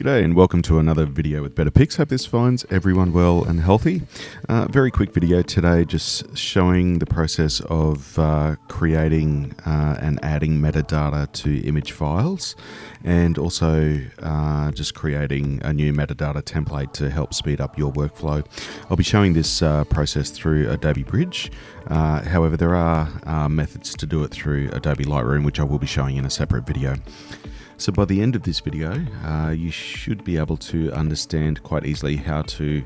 G'day and welcome to another video with Better Pics. Hope this finds everyone well and healthy. Very quick video today, just showing the process of creating and adding metadata to image files, and also just creating a new metadata template to help speed up your workflow. I'll be showing this process through Adobe Bridge. However, there are methods to do it through Adobe Lightroom, which I will be showing in a separate video. So by the end of this video, you should be able to understand quite easily how to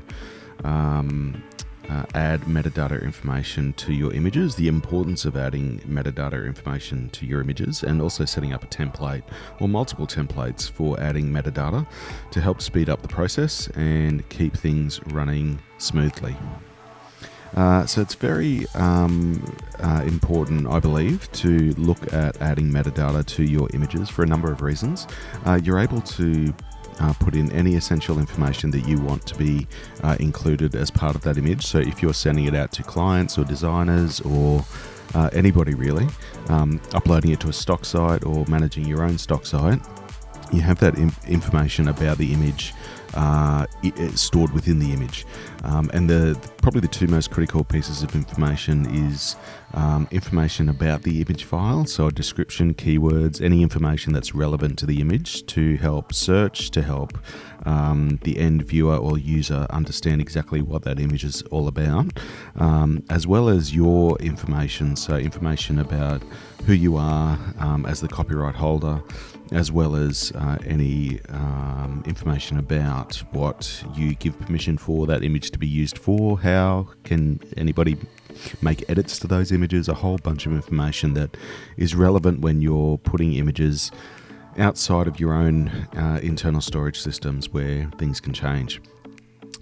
add metadata information to your images, the importance of adding metadata information to your images, and also setting up a template or multiple templates for adding metadata to help speed up the process and keep things running smoothly. So it's very important, I believe, to look at adding metadata to your images for a number of reasons. You're able to put in any essential information that you want to be included as part of that image. So if you're sending it out to clients or designers or anybody really, uploading it to a stock site or managing your own stock site, you have that information about the image stored within the image. And probably the two most critical pieces of information is information about the image file, so a description, keywords, any information that's relevant to the image to help search, to help the end viewer or user understand exactly what that image is all about, as well as your information, so information about who you are as the copyright holder, as well as any information about what you give permission for that image to be used for, how can anybody make edits to those images, a whole bunch of information that is relevant when you're putting images outside of your own internal storage systems where things can change.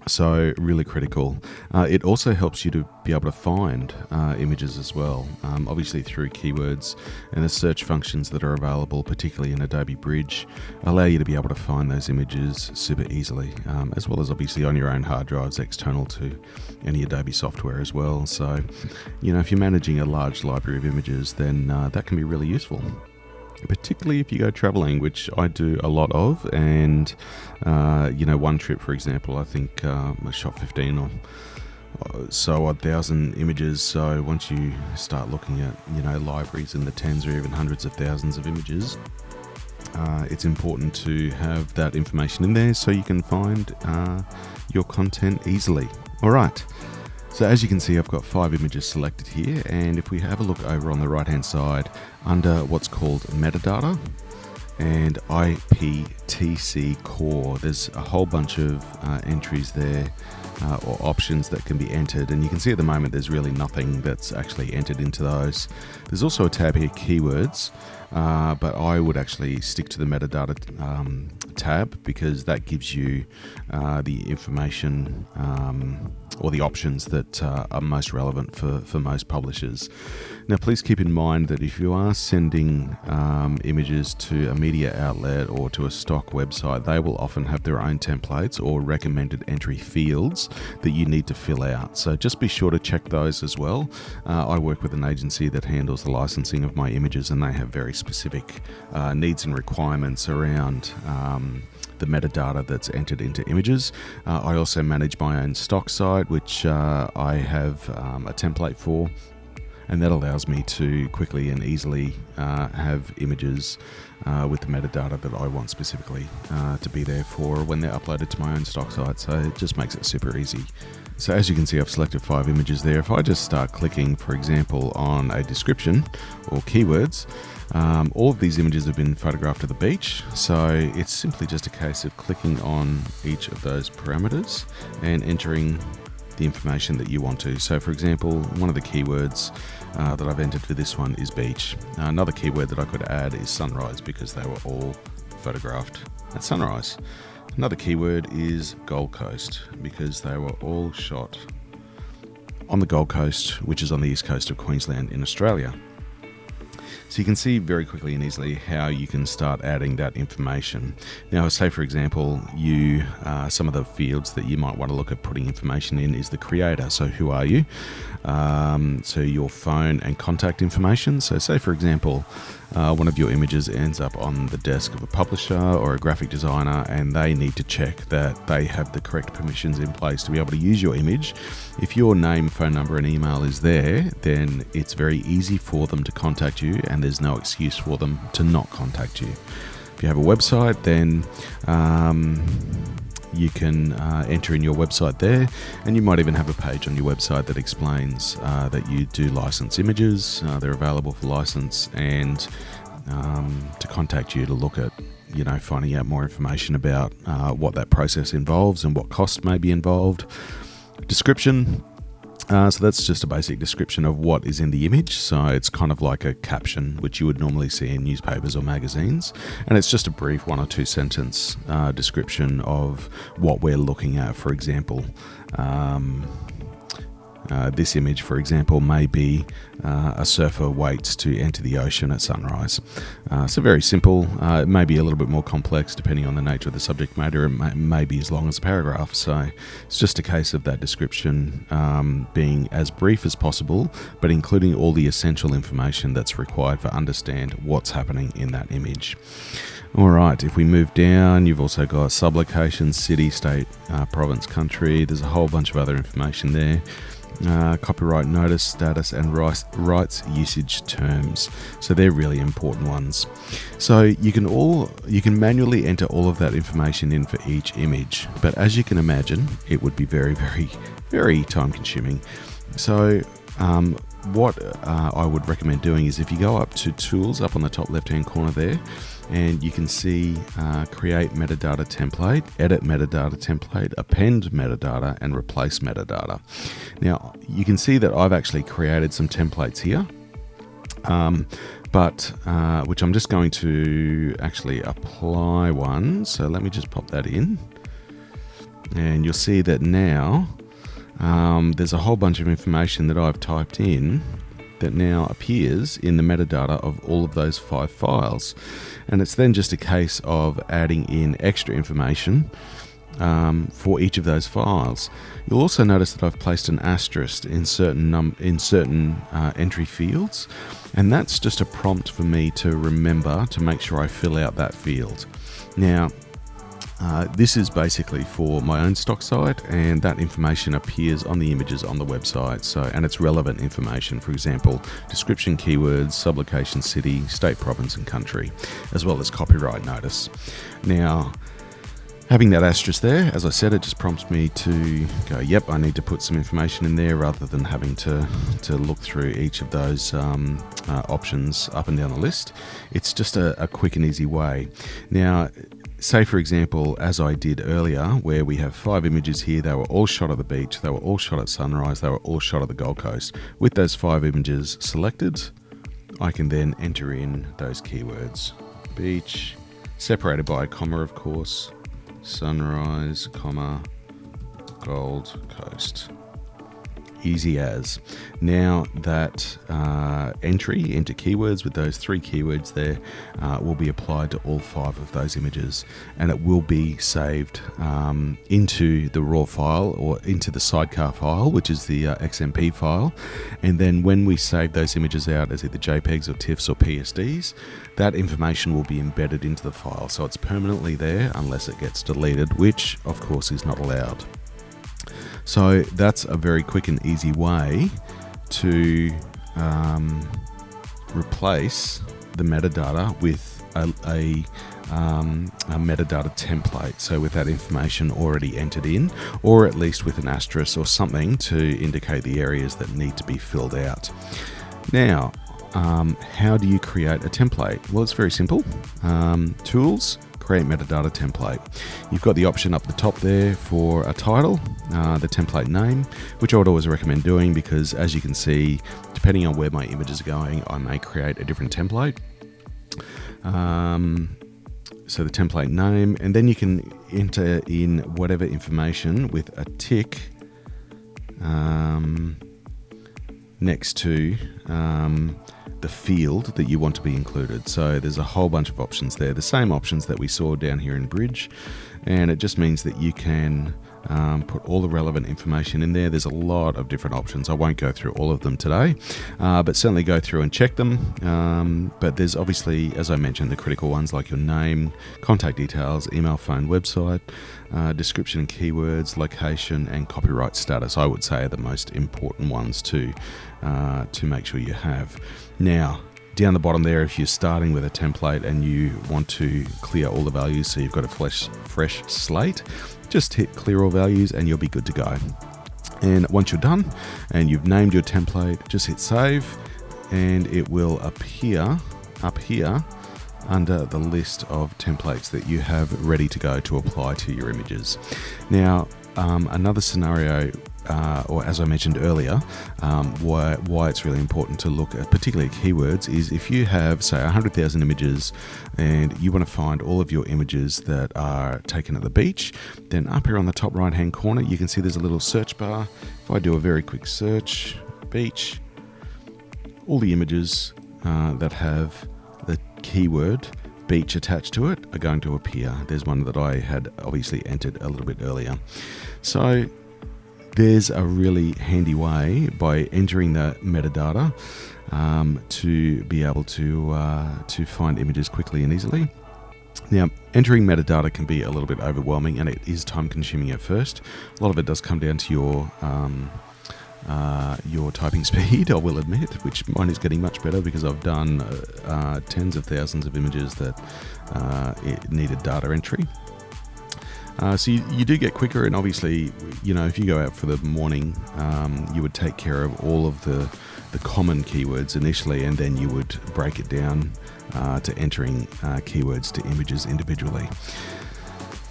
So really critical. It also helps you to be able to find images as well, obviously through keywords, and the search functions that are available, particularly in Adobe Bridge, allow you to be able to find those images super easily, as well as obviously on your own hard drives external to any Adobe software as well. So, you know, if you're managing a large library of images, then that can be really useful. Particularly if you go traveling, which I do a lot of, and you know, one trip, for example, I think I shot 15 or so odd thousand images. So once you start looking at, you know, libraries in the tens or even hundreds of thousands of images, it's important to have that information in there so you can find your content easily. All right. So as you can see, I've got 5 images selected here, and if we have a look over on the right hand side under what's called metadata and IPTC core, there's a whole bunch of entries there or options that can be entered, and you can see at the moment there's really nothing that's actually entered into those. There's also a tab here, keywords, but I would actually stick to the metadata tab because that gives you the information or the options that are most relevant for most publishers. Now, please keep in mind that if you are sending images to a media outlet or to a stock website, they will often have their own templates or recommended entry fields that you need to fill out. So just be sure to check those as well. I work with an agency that handles the licensing of my images, and they have very specific needs and requirements around the metadata that's entered into images. I also manage my own stock site, which I have a template for, and that allows me to quickly and easily have images with the metadata that I want specifically to be there for when they're uploaded to my own stock site. So it just makes it super easy. So as you can see, I've selected 5 images there. If I just start clicking, for example, on a description or keywords, all of these images have been photographed at the beach, so it's simply just a case of clicking on each of those parameters and entering the information that you want to. So for example, one of the keywords that I've entered for this one is beach. Another keyword that I could add is sunrise because they were all photographed at sunrise. Another keyword is Gold Coast because they were all shot on the Gold Coast, which is on the east coast of Queensland in Australia. So you can see very quickly and easily how you can start adding that information. Now, say for example, some of the fields that you might want to look at putting information in is the creator. So who are you? So your phone and contact information. So say for example, one of your images ends up on the desk of a publisher or a graphic designer, and they need to check that they have the correct permissions in place to be able to use your image. If your name, phone number and email is there, then it's very easy for them to contact you, and there's no excuse for them to not contact you. If you have a website, then you can enter in your website there, and you might even have a page on your website that explains that you do license images, they're available for license, and to contact you to look at finding out more information about what that process involves and what costs may be involved. Description. So that's just a basic description of what is in the image. So it's kind of like a caption, which you would normally see in newspapers or magazines. And it's just a brief 1 or 2 sentence description of what we're looking at. For example, this image, for example, may be a surfer waits to enter the ocean at sunrise. So very simple. It may be a little bit more complex depending on the nature of the subject matter. It may be as long as a paragraph. So it's just a case of that description being as brief as possible, but including all the essential information that's required for understand what's happening in that image. All right, if we move down, you've also got sublocation, city, state, province, country. There's a whole bunch of other information there. Copyright notice, status, and rights usage terms. So they're really important ones. So you can manually enter all of that information in for each image, but as you can imagine, it would be very, very, very time consuming. So what I would recommend doing is if you go up to tools up on the top left hand corner there, and you can see create metadata template, edit metadata template, append metadata, and replace metadata. Now you can see that I've actually created some templates here, which I'm just going to actually apply one. So let me just pop that in, and you'll see that now there's a whole bunch of information that I've typed in that now appears in the metadata of all of those 5 files. And it's then just a case of adding in extra information for each of those files. You'll also notice that I've placed an asterisk in certain entry fields, and that's just a prompt for me to remember to make sure I fill out that field. Now, this is basically for my own stock site, and that information appears on the images on the website. And it's relevant information, for example, description, keywords, sublocation, city, state, province, and country, as well as copyright notice. Now, having that asterisk there, as I said, it just prompts me to go, yep, I need to put some information in there, rather than having to look through each of those options up and down the list. It's just a quick and easy way. Now, say for example, as I did earlier, where we have 5 images here, they were all shot at the beach, they were all shot at sunrise, they were all shot at the Gold Coast. With those 5 images selected, I can then enter in those keywords. Beach, separated by a comma of course, sunrise, comma, Gold Coast. Easy as. Now that entry into keywords with those 3 keywords there will be applied to all 5 of those images, and it will be saved into the raw file or into the sidecar file, which is the XMP file. And then when we save those images out as either JPEGs or TIFFs or PSDs, that information will be embedded into the file. So it's permanently there unless it gets deleted, which of course is not allowed. So that's a very quick and easy way to replace the metadata with a metadata template. So with that information already entered in, or at least with an asterisk or something to indicate the areas that need to be filled out. Now, how do you create a template? Well, it's very simple. Tools, create metadata template. You've got the option up the top there for a title, the template name, which I would always recommend doing, because as you can see, depending on where my images are going, I may create a different template. So the template name, and then you can enter in whatever information with a tick next to the field that you want to be included. So there's a whole bunch of options there, the same options that we saw down here in Bridge, and it just means that you can put all the relevant information in there. There's a lot of different options. I won't go through all of them today, but certainly go through and check them. But there's obviously, as I mentioned, the critical ones like your name, contact details, email, phone, website, description and keywords, location, and copyright status, I would say, are the most important ones to make sure you have. Now, down the bottom there, if you're starting with a template and you want to clear all the values so you've got a fresh slate, just hit clear all values and you'll be good to go. And once you're done and you've named your template, just hit save and it will appear up here under the list of templates that you have ready to go to apply to your images. Now, another scenario, or as I mentioned earlier, why it's really important to look at particularly keywords is if you have, say, 100,000 images and you want to find all of your images that are taken at the beach, then up here on the top right hand corner you can see there's a little search bar. If I do a very quick search, beach, all the images that have the keyword beach attached to it are going to appear. There's one that I had obviously entered a little bit earlier. So there's a really handy way by entering the metadata to be able to find images quickly and easily. Now, entering metadata can be a little bit overwhelming and it is time consuming at first. A lot of it does come down to your typing speed, I will admit, which mine is getting much better because I've done tens of thousands of images that it needed data entry. So you do get quicker, and obviously, you know, if you go out for the morning, you would take care of all of the common keywords initially, and then you would break it down to entering keywords to images individually.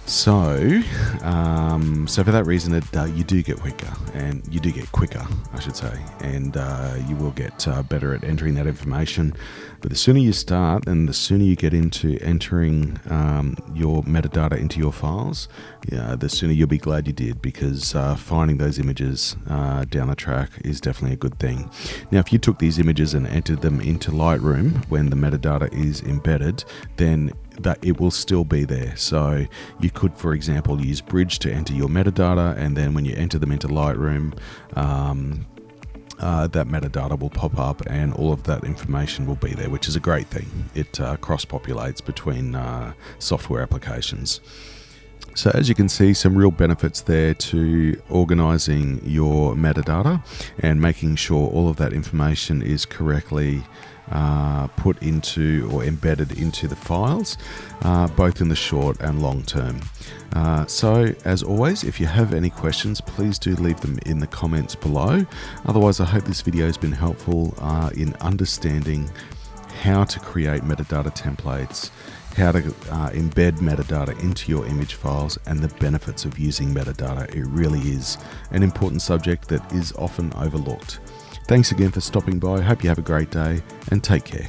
So for that reason, you do get quicker, and you do get quicker, I should say, and you will get better at entering that information. But the sooner you start, and the sooner you get into entering your metadata into your files, the sooner you'll be glad you did, because finding those images down the track is definitely a good thing. Now, if you took these images and entered them into Lightroom when the metadata is embedded, then that it will still be there. So you could, for example, use Bridge to enter your metadata, and then when you enter them into Lightroom, that metadata will pop up and all of that information will be there, which is a great thing. It cross-populates between software applications. So as you can see, some real benefits there to organizing your metadata and making sure all of that information is correctly put into or embedded into the files, both in the short and long term. So as always, if you have any questions, please do leave them in the comments below. Otherwise, I hope this video has been helpful in understanding how to create metadata templates, how to embed metadata into your image files, and the benefits of using metadata. It really is an important subject that is often overlooked. Thanks again for stopping by. Hope you have a great day and take care.